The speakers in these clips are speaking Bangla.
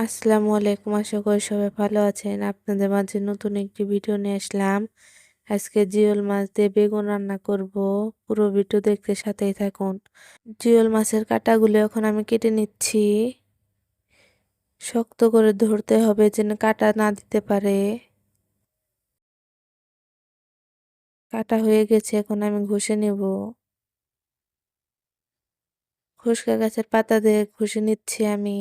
আসসালামু আলাইকুম। আশা করি সবাই ভালো আছেন। আপনাদের মাঝে নতুন একটি ভিডিও নিয়ে আসলাম। আজকে জিওল মাছ দিয়ে বেগুন রান্না করব। পুরো ভিডিও দেখতে সাথেই থাকুন। জিওল মাছের কাঁটাগুলো এখন আমি কেটে নিচ্ছি। শক্ত করে ধরতে হবে যেন কাঁটা না দিতে পারে। কাটা হয়ে গেছে, এখন আমি ঘষে নেব। খসকা গাছের পাতা দিয়ে ঘষে নিচ্ছি আমি।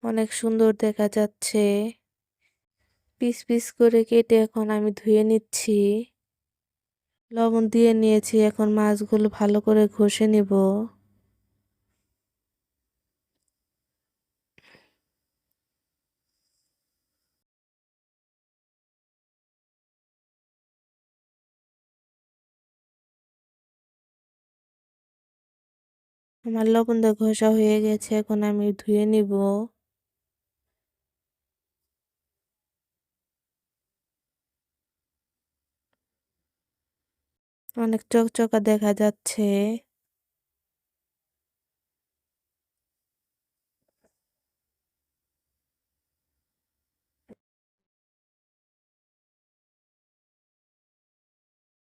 অনেক সুন্দর দেখা যাচ্ছে। পিস পিস করে কেটে এখন আমি ধুয়ে নিচ্ছি। লবণ দিয়ে নিয়েছি, এখন মাছগুলো ভালো করে ঘষে নিব। আমার লবণ দিয়ে ঘষা হয়ে গেছে, এখন আমি ধুয়ে নিব। অনেক চকচকা দেখা যাচ্ছে।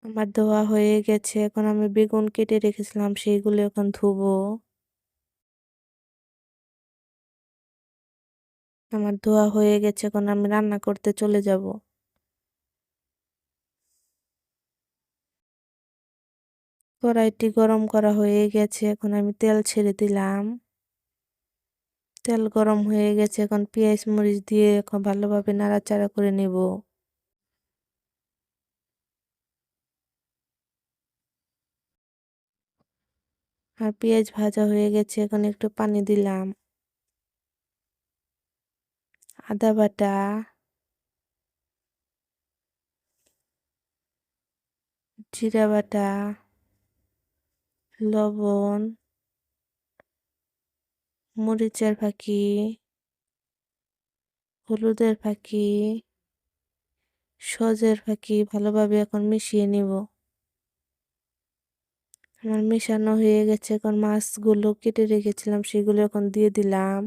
আমার ধোয়া হয়ে গেছে, এখন আমি বেগুন কেটে রেখেছিলাম সেইগুলো এখন ধুবো। আমার ধোয়া হয়ে গেছে, এখন আমি রান্না করতে চলে যাব। কড়াইটি গরম করা হয়ে গেছে, এখন আমি তেল ছেড়ে দিলাম। তেল গরম হয়ে গেছে, এখন পেঁয়াজ মরিচ দিয়ে এখন ভালোভাবে নাড়াচাড়া করে নেব। আর পেঁয়াজ ভাজা হয়ে গেছে, এখন একটু পানি দিলাম। আদা বাটা, জিরা বাটা, লবণ, মরিচের ফাঁকি, হলুদের ফাঁকি, সজের ফাঁকি ভালোভাবে এখন মিশিয়ে নিব। আমার মেশানো হয়ে গেছে, এখন মাছগুলো কেটে রেখেছিলাম সেগুলো এখন দিয়ে দিলাম।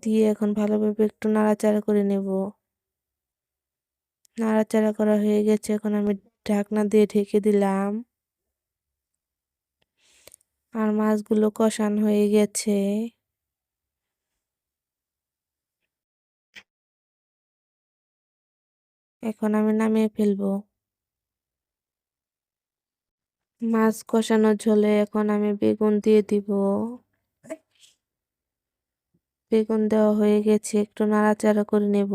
দিয়ে এখন ভালোভাবে একটু নাড়াচাড়া করে নেব। নাড়াচাড়া করা হয়ে গেছে, এখন আমি ঢাকনা দিয়ে ঢেকে দিলাম। আর মাছগুলো কষানো হয়ে গেছে। এখন আমি নামিয়ে ফেলবো। মাছ কষানো ঝোলে এখন আমি বেগুন দিয়ে দিব। বেগুন দেওয়া হয়ে গেছে, একটু নাড়াচাড়া করে নেব।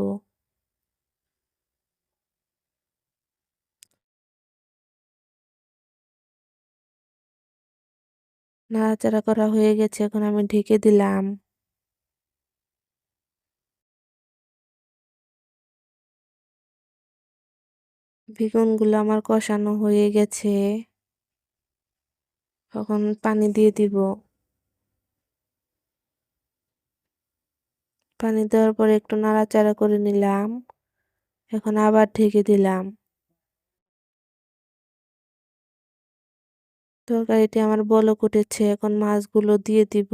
নাড়াচাড়া করা হয়ে গেছে, এখন আমি ঢেকে দিলাম। বেগুনগুলো আমার কষানো হয়ে গেছে, এখন পানি দিয়ে দিব। পানি দেওয়ার পরে একটু নাড়াচাড়া করে নিলাম। এখন আবার ঢেকে দিলাম। তরকারিটি আমার বলক উঠেছে, এখন মাছগুলো দিয়ে দিব।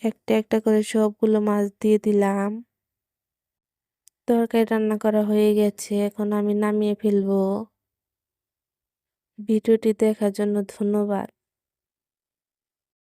একটা একটা করে সবগুলো মাছ দিয়ে দিলাম। তরকারি রান্না করা হয়ে গেছে, এখন আমি নামিয়ে ফেলবো। ভিডিওটি দেখার জন্য ধন্যবাদ।